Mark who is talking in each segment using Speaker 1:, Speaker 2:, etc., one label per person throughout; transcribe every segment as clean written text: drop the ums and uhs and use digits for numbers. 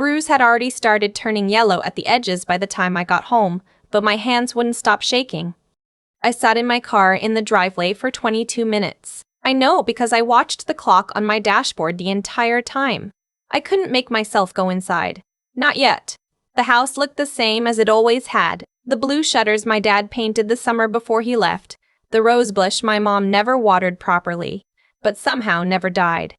Speaker 1: bruise had already started turning yellow at the edges by the time I got home, but my hands wouldn't stop shaking. I sat in my car in the driveway for 22 minutes. I know because I watched the clock on my dashboard the entire time. I couldn't make myself go inside. Not yet. The house looked the same as it always had. The blue shutters my dad painted the summer before he left. The rosebush my mom never watered properly, but somehow never died.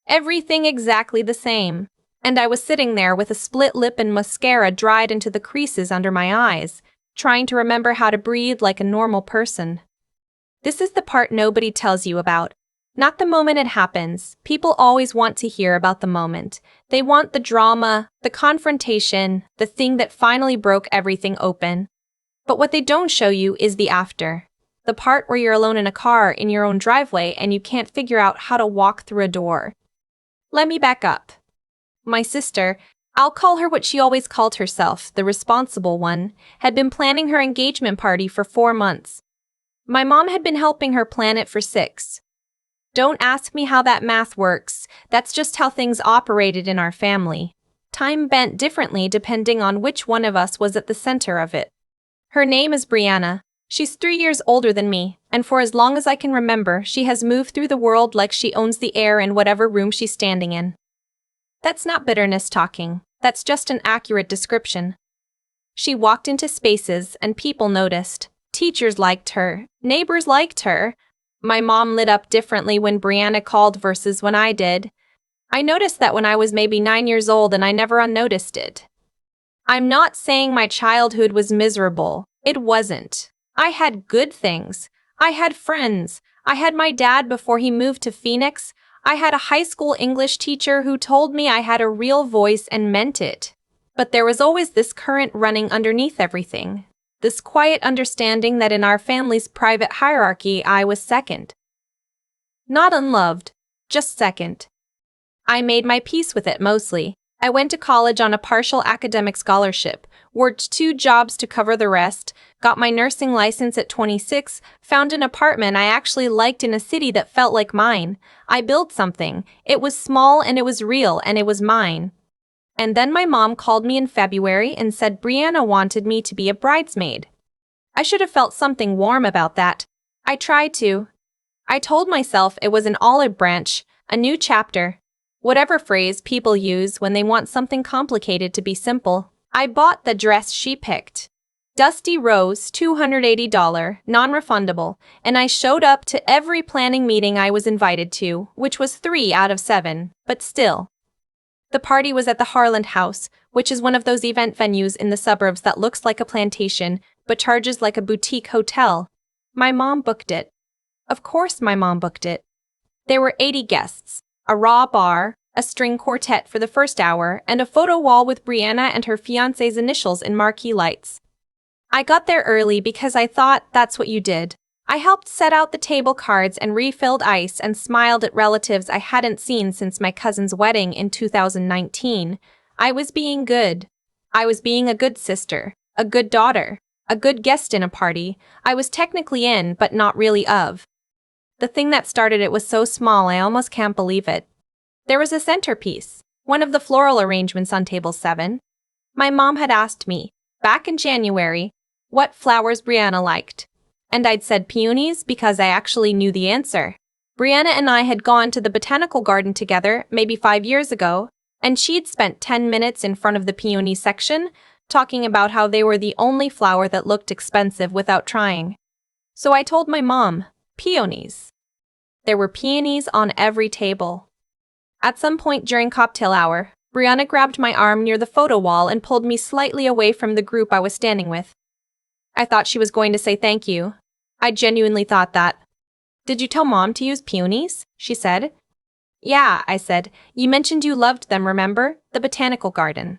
Speaker 1: Everything exactly the same. And I was sitting there with a split lip and mascara dried into the creases under my eyes, trying to remember how to breathe like a normal person. This is the part nobody tells you about. Not the moment it happens. People always want to hear about the moment. They want the drama, the confrontation, the thing that finally broke everything open. But what they don't show you is the after. The part where you're alone in a car in your own driveway and you can't figure out how to walk through a door. Let me back up. My sister, I'll call her what she always called herself, the responsible one, had been planning her engagement party for 4 months. My mom had been helping her plan it for 6. Don't ask me how that math works, that's just how things operated in our family. Time bent differently depending on which one of us was at the center of it. Her name is Brianna. She's 3 years older than me, and for as long as I can remember, she has moved through the world like she owns the air in whatever room she's standing in. That's not bitterness talking, that's just an accurate description. She walked into spaces and people noticed. Teachers liked her, neighbors liked her. My mom lit up differently when Brianna called versus when I did. I noticed that when I was maybe 9 years old and I never unnoticed it. I'm not saying my childhood was miserable. It wasn't. I had good things. I had friends. I had my dad before he moved to Phoenix. I had a high school English teacher who told me I had a real voice and meant it. But there was always this current running underneath everything. This quiet understanding that in our family's private hierarchy, I was second. Not unloved, just second. I made my peace with it mostly. I went to college on a partial academic scholarship, worked 2 jobs to cover the rest, got my nursing license at 26, found an apartment I actually liked in a city that felt like mine. I built something. It was small and it was real and it was mine. And then my mom called me in February and said Brianna wanted me to be a bridesmaid. I should have felt something warm about that. I tried to. I told myself it was an olive branch, a new chapter. Whatever phrase people use when they want something complicated to be simple. I bought the dress she picked. Dusty rose, $280, non-refundable, and I showed up to every planning meeting I was invited to, which was 3 out of 7, but still. The party was at the Harland House, which is one of those event venues in the suburbs that looks like a plantation, but charges like a boutique hotel. My mom booked it. Of course my mom booked it. There were 80 guests, a raw bar, a string quartet for the first hour, and a photo wall with Brianna and her fiancé's initials in marquee lights. I got there early because I thought that's what you did. I helped set out the table cards and refilled ice and smiled at relatives I hadn't seen since my cousin's wedding in 2019. I was being good. I was being a good sister, a good daughter, a good guest in a party I was technically in but not really of. The thing that started it was so small I almost can't believe it. There was a centerpiece, one of the floral arrangements on table 7. My mom had asked me, back in January, what flowers Brianna liked. And I'd said peonies because I actually knew the answer. Brianna and I had gone to the botanical garden together maybe 5 years ago, and she'd spent 10 minutes in front of the peony section talking about how they were the only flower that looked expensive without trying. So I told my mom, peonies. There were peonies on every table. At some point during cocktail hour, Brianna grabbed my arm near the photo wall and pulled me slightly away from the group I was standing with. I thought she was going to say thank you. I genuinely thought that. Did you tell Mom to use peonies? She said. Yeah, I said. You mentioned you loved them, remember? The botanical garden.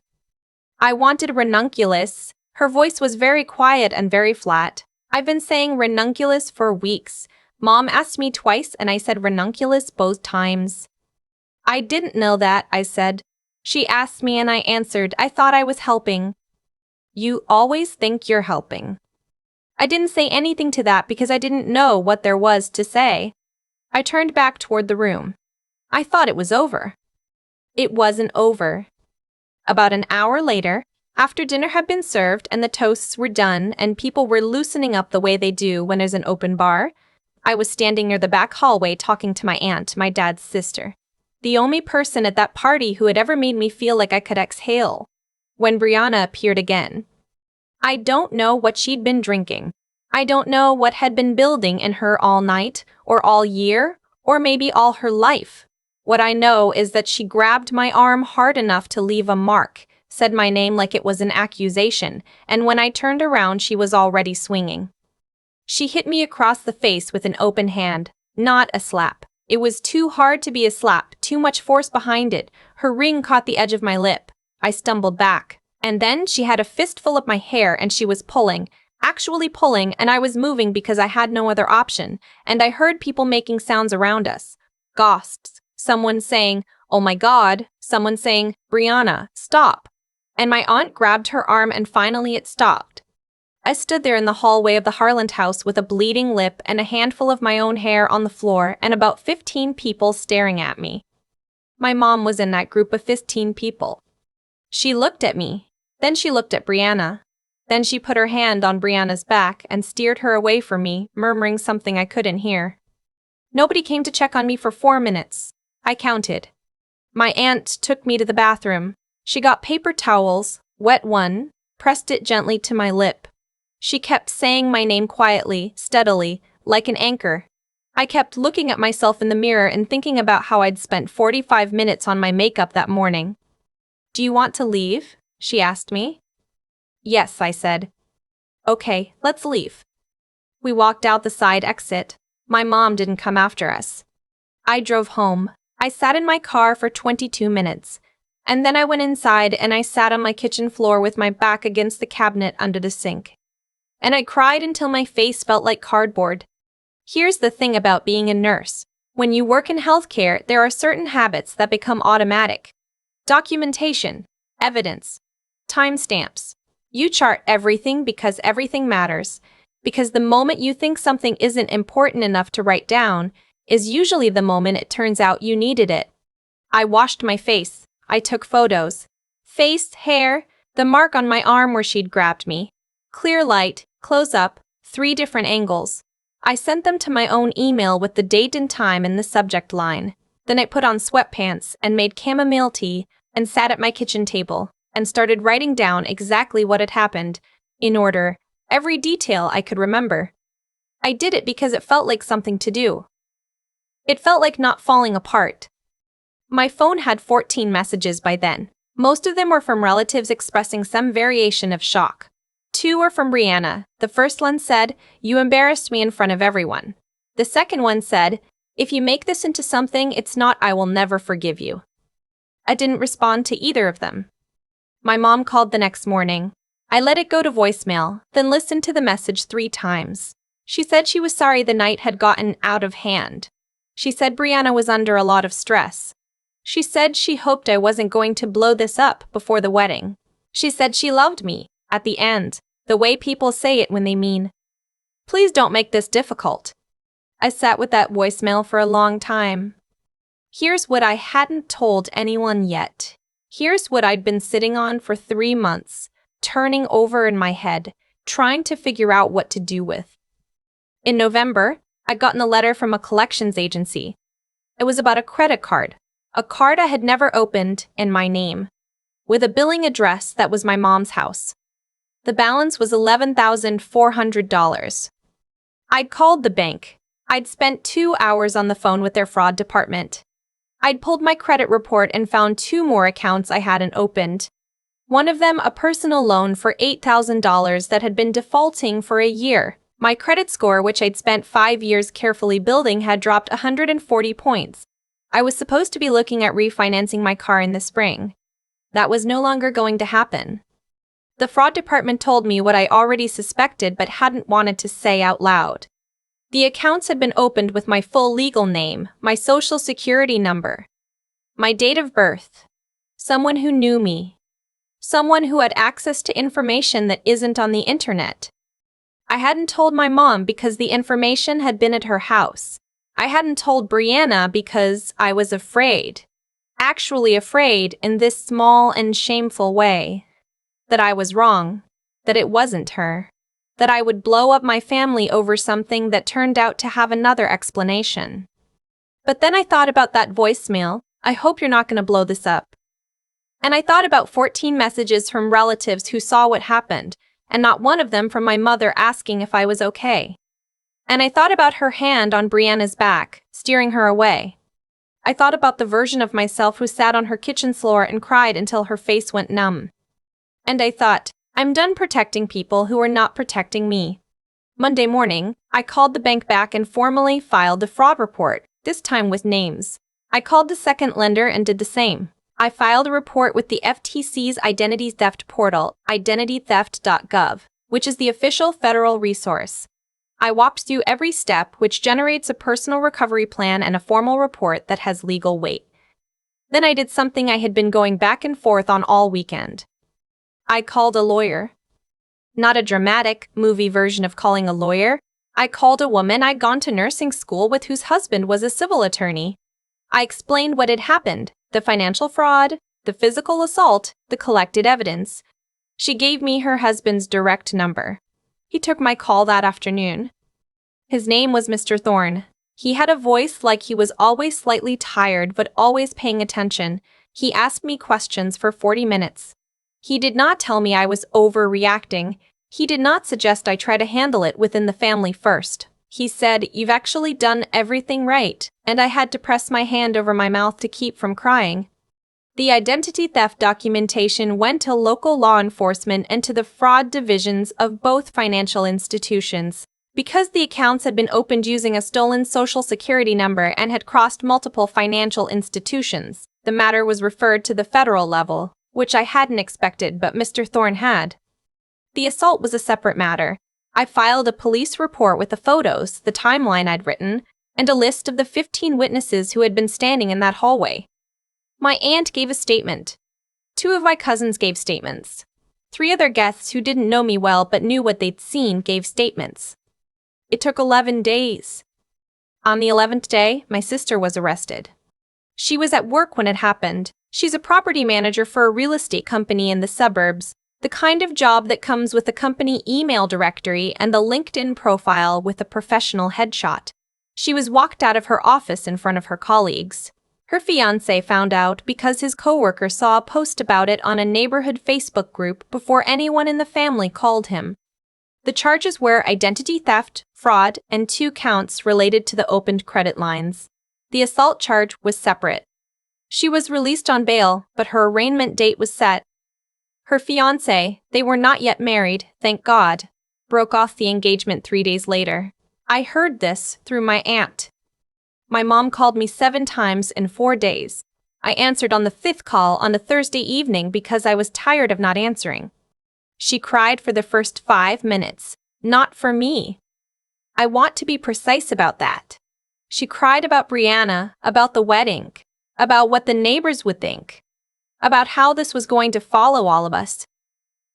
Speaker 1: I wanted ranunculus. Her voice was very quiet and very flat. I've been saying ranunculus for weeks. Mom asked me twice and I said ranunculus both times. I didn't know that, I said. She asked me and I answered. I thought I was helping. You always think you're helping. I didn't say anything to that because I didn't know what there was to say. I turned back toward the room. I thought it was over. It wasn't over. About an hour later, after dinner had been served and the toasts were done and people were loosening up the way they do when there's an open bar, I was standing near the back hallway talking to my aunt, my dad's sister. The only person at that party who had ever made me feel like I could exhale. When Brianna appeared again. I don't know what she'd been drinking. I don't know what had been building in her all night, or all year, or maybe all her life. What I know is that she grabbed my arm hard enough to leave a mark, said my name like it was an accusation, and when I turned around she was already swinging. She hit me across the face with an open hand, not a slap. It was too hard to be a slap, too much force behind it. Her ring caught the edge of my lip. I stumbled back. And then she had a fistful of my hair and she was pulling, actually pulling, and I was moving because I had no other option, and I heard people making sounds around us. Gasps. Someone saying, "Oh my God," someone saying, "Brianna, stop." And my aunt grabbed her arm and finally it stopped. I stood there in the hallway of the Harland house with a bleeding lip and a handful of my own hair on the floor and about 15 people staring at me. My mom was in that group of 15 people. She looked at me, then she looked at Brianna. Then she put her hand on Brianna's back and steered her away from me, murmuring something I couldn't hear. Nobody came to check on me for 4 minutes. I counted. My aunt took me to the bathroom. She got paper towels, wet one, pressed it gently to my lip. She kept saying my name quietly, steadily, like an anchor. I kept looking at myself in the mirror and thinking about how I'd spent 45 minutes on my makeup that morning. "Do you want to leave?" she asked me. "Yes," I said. "Okay, let's leave." We walked out the side exit. My mom didn't come after us. I drove home. I sat in my car for 22 minutes. And then I went inside and I sat on my kitchen floor with my back against the cabinet under the sink. And I cried until my face felt like cardboard. Here's the thing about being a nurse. When you work in healthcare, there are certain habits that become automatic. Documentation, evidence, timestamps. You chart everything because everything matters. Because the moment you think something isn't important enough to write down is usually the moment it turns out you needed it. I washed my face. I took photos. Face, hair, the mark on my arm where she'd grabbed me. Clear light, close up, 3 different angles. I sent them to my own email with the date and time in the subject line. Then I put on sweatpants and made chamomile tea and sat at my kitchen table and started writing down exactly what had happened, in order, every detail I could remember. I did it because it felt like something to do. It felt like not falling apart. My phone had 14 messages by then. Most of them were from relatives expressing some variation of shock. 2 were from Brianna. The first one said, "You embarrassed me in front of everyone." The second one said, "If you make this into something, it's not, I will never forgive you." I didn't respond to either of them. My mom called the next morning. I let it go to voicemail, then listened to the message 3 times. She said she was sorry the night had gotten out of hand. She said Brianna was under a lot of stress. She said she hoped I wasn't going to blow this up before the wedding. She said she loved me, at the end, the way people say it when they mean. Please don't make this difficult. I sat with that voicemail for a long time. Here's what I hadn't told anyone yet. Here's what I'd been sitting on for 3 months, turning over in my head, trying to figure out what to do with. In November, I'd gotten a letter from a collections agency. It was about a credit card, a card I had never opened, in my name, with a billing address that was my mom's house. The balance was $11,400. I'd called the bank. I'd spent 2 hours on the phone with their fraud department. I'd pulled my credit report and found 2 more accounts I hadn't opened. One of them a personal loan for $8,000 that had been defaulting for a year. My credit score, which I'd spent 5 years carefully building, had dropped 140 points. I was supposed to be looking at refinancing my car in the spring. That was no longer going to happen. The fraud department told me what I already suspected but hadn't wanted to say out loud. The accounts had been opened with my full legal name, my social security number, my date of birth, someone who knew me, someone who had access to information that isn't on the internet. I hadn't told my mom because the information had been at her house. I hadn't told Brianna because I was afraid. actually afraid in this small and shameful way. That I was wrong. That it wasn't her. That I would blow up my family over something that turned out to have another explanation. But then I thought about that voicemail. I hope you're not going to blow this up. And I thought about 14 messages from relatives who saw what happened, and not one of them from my mother asking if I was okay. And I thought about her hand on Brianna's back, steering her away. I thought about the version of myself who sat on her kitchen floor and cried until her face went numb. And I thought, I'm done protecting people who are not protecting me. Monday morning, I called the bank back and formally filed the fraud report, this time with names. I called the second lender and did the same. I filed a report with the FTC's identity theft portal, identitytheft.gov, which is the official federal resource. I walked through every step, which generates a personal recovery plan and a formal report that has legal weight. Then I did something I had been going back and forth on all weekend. I called a lawyer. Not a dramatic, movie version of calling a lawyer. I called a woman I'd gone to nursing school with whose husband was a civil attorney. I explained what had happened, the financial fraud, the physical assault, the collected evidence. She gave me her husband's direct number. He took my call that afternoon. His name was Mr. Thorne. He had a voice like he was always slightly tired but always paying attention. He asked me questions for 40 minutes. He did not tell me I was overreacting. He did not suggest I try to handle it within the family first. He said, "You've actually done everything right," and I had to press my hand over my mouth to keep from crying. The identity theft documentation went to local law enforcement and to the fraud divisions of both financial institutions. Because the accounts had been opened using a stolen social security number and had crossed multiple financial institutions, the matter was referred to the federal level, which I hadn't expected but Mr. Thorne had. The assault was a separate matter. I filed a police report with the photos, the timeline I'd written, and a list of the 15 witnesses who had been standing in that hallway. My aunt gave a statement. 2 of my cousins gave statements. 3 other guests who didn't know me well but knew what they'd seen gave statements. It took 11 days. On the 11th day, my sister was arrested. She was at work when it happened. She's a property manager for a real estate company in the suburbs, the kind of job that comes with a company email directory and the LinkedIn profile with a professional headshot. She was walked out of her office in front of her colleagues. Her fiancé found out because his coworker saw a post about it on a neighborhood Facebook group before anyone in the family called him. The charges were identity theft, fraud, and 2 counts related to the opened credit lines. The assault charge was separate. She was released on bail, but her arraignment date was set. Her fiancé, they were not yet married, thank God, broke off the engagement 3 days later. I heard this through my aunt. My mom called me 7 times in 4 days. I answered on the 5th call on a Thursday evening because I was tired of not answering. She cried for the first 5 minutes, not for me. I want to be precise about that. She cried about Brianna, about the wedding, about what the neighbors would think, about how this was going to follow all of us.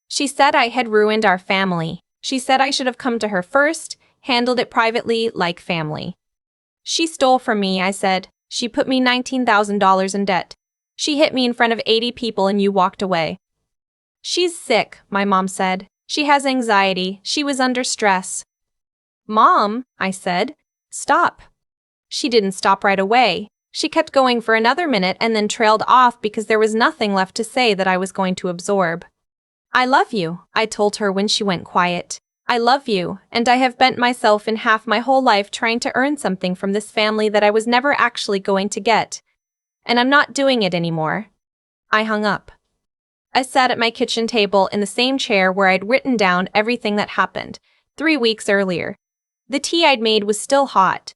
Speaker 1: She said I had ruined our family. She said I should have come to her first, handled it privately like family. She stole from me, I said. She put me $19,000 in debt. She hit me in front of 80 people and you walked away. She's sick, my mom said. She has anxiety. She was under stress. Mom, I said, stop. She didn't stop right away. She kept going for another minute and then trailed off because there was nothing left to say that I was going to absorb. I love you, I told her when she went quiet. I love you, and I have bent myself in half my whole life trying to earn something from this family that I was never actually going to get. And I'm not doing it anymore. I hung up. I sat at my kitchen table in the same chair where I'd written down everything that happened 3 weeks earlier. The tea I'd made was still hot.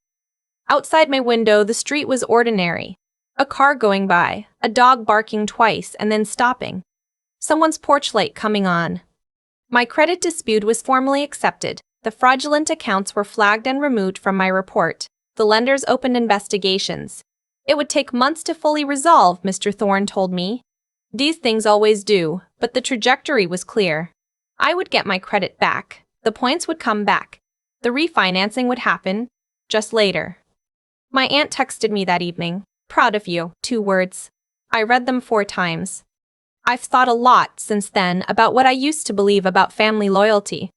Speaker 1: Outside my window, the street was ordinary. A car going by, a dog barking twice and then stopping. Someone's porch light coming on. My credit dispute was formally accepted. The fraudulent accounts were flagged and removed from my report. The lenders opened investigations. It would take months to fully resolve, Mr. Thorne told me. These things always do, but the trajectory was clear. I would get my credit back. The points would come back. The refinancing would happen, just later. My aunt texted me that evening. Proud of you, 2 words. I read them 4 times. I've thought a lot since then about what I used to believe about family loyalty.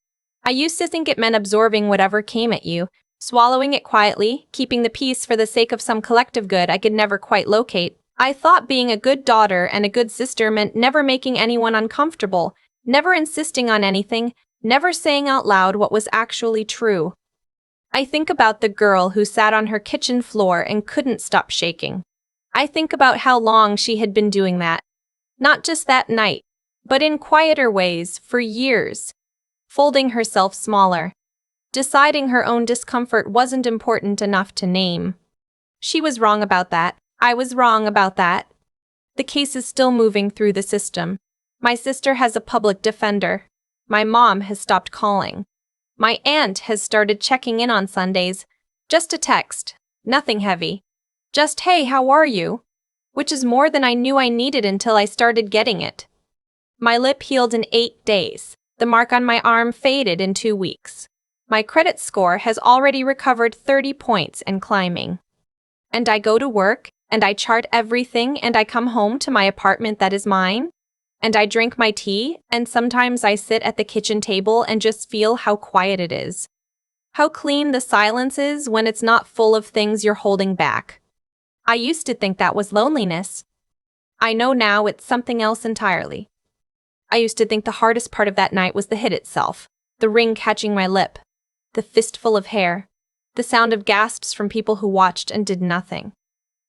Speaker 1: I used to think it meant absorbing whatever came at you, swallowing it quietly, keeping the peace for the sake of some collective good I could never quite locate. I thought being a good daughter and a good sister meant never making anyone uncomfortable, never insisting on anything, never saying out loud what was actually true. I think about the girl who sat on her kitchen floor and couldn't stop shaking. I think about how long she had been doing that. Not just that night, but in quieter ways for years. Folding herself smaller. Deciding her own discomfort wasn't important enough to name. She was wrong about that. I was wrong about that. The case is still moving through the system. My sister has a public defender. My mom has stopped calling. My aunt has started checking in on Sundays. Just a text. Nothing heavy. Just, hey, how are you? Which is more than I knew I needed until I started getting it. My lip healed in 8 days. The mark on my arm faded in 2 weeks. My credit score has already recovered 30 points and climbing. And I go to work, and I chart everything, and I come home to my apartment that is mine. And I drink my tea, and sometimes I sit at the kitchen table and just feel how quiet it is. How clean the silence is when it's not full of things you're holding back. I used to think that was loneliness. I know now it's something else entirely. I used to think the hardest part of that night was the hit itself, the ring catching my lip, the fistful of hair, the sound of gasps from people who watched and did nothing.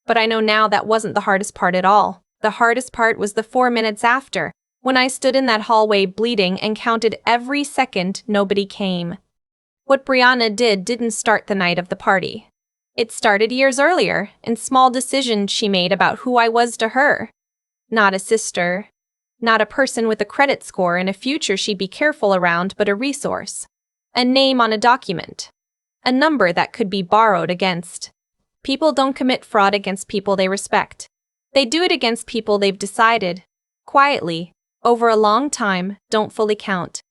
Speaker 1: But I know now that wasn't the hardest part at all. The hardest part was the 4 minutes after, when I stood in that hallway bleeding and counted every second nobody came. What Brianna didn't start the night of the party. It started years earlier, in small decisions she made about who I was to her. Not a sister, not a person with a credit score and a future she'd be careful around, but a resource. A name on a document. A number that could be borrowed against. People don't commit fraud against people they respect. They do it against people they've decided, quietly, over a long time, don't fully count.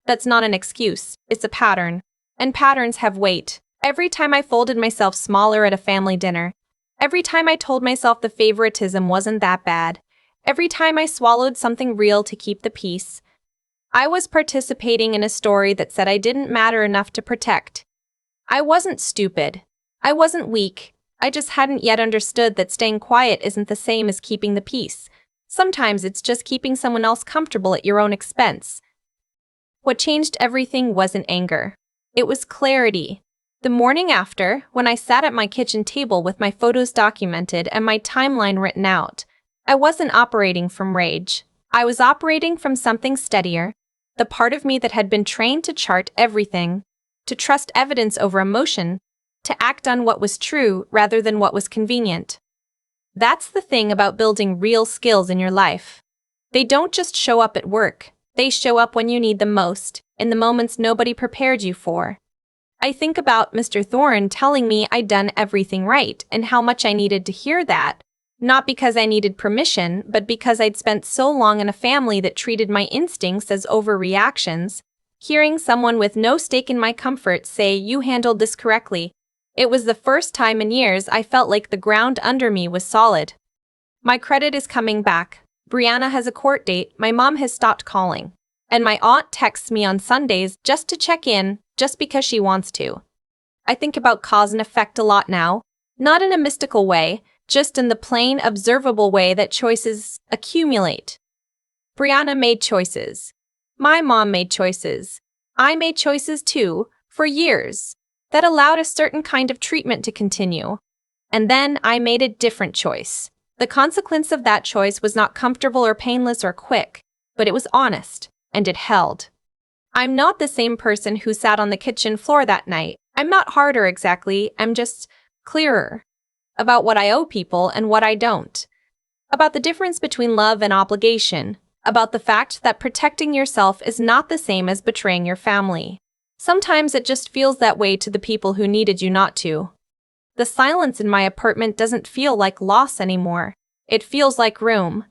Speaker 1: That's not an excuse, it's a pattern. And patterns have weight. Every time I folded myself smaller at a family dinner, every time I told myself the favoritism wasn't that bad, every time I swallowed something real to keep the peace, I was participating in a story that said I didn't matter enough to protect. I wasn't stupid. I wasn't weak. I just hadn't yet understood that staying quiet isn't the same as keeping the peace. Sometimes it's just keeping someone else comfortable at your own expense. What changed everything wasn't anger. It was clarity. The morning after, when I sat at my kitchen table with my photos documented and my timeline written out, I wasn't operating from rage. I was operating from something steadier, the part of me that had been trained to chart everything, to trust evidence over emotion, to act on what was true rather than what was convenient. That's the thing about building real skills in your life. They don't just show up at work, they show up when you need them most, in the moments nobody prepared you for. I think about Mr. Thorne telling me I'd done everything right and how much I needed to hear that, not because I needed permission, but because I'd spent so long in a family that treated my instincts as overreactions. Hearing someone with no stake in my comfort say, "You handled this correctly," it was the first time in years I felt like the ground under me was solid. My credit is coming back. Brianna has a court date, my mom has stopped calling. And my aunt texts me on Sundays just to check in, just because she wants to. I think about cause and effect a lot now, not in a mystical way, just in the plain, observable way that choices accumulate. Brianna made choices. My mom made choices. I made choices too, for years, that allowed a certain kind of treatment to continue. And then I made a different choice. The consequence of that choice was not comfortable or painless or quick, but it was honest, and it held. I'm not the same person who sat on the kitchen floor that night. I'm not harder exactly, I'm just clearer about what I owe people and what I don't. About the difference between love and obligation. About the fact that protecting yourself is not the same as betraying your family. Sometimes it just feels that way to the people who needed you not to. The silence in my apartment doesn't feel like loss anymore. It feels like room.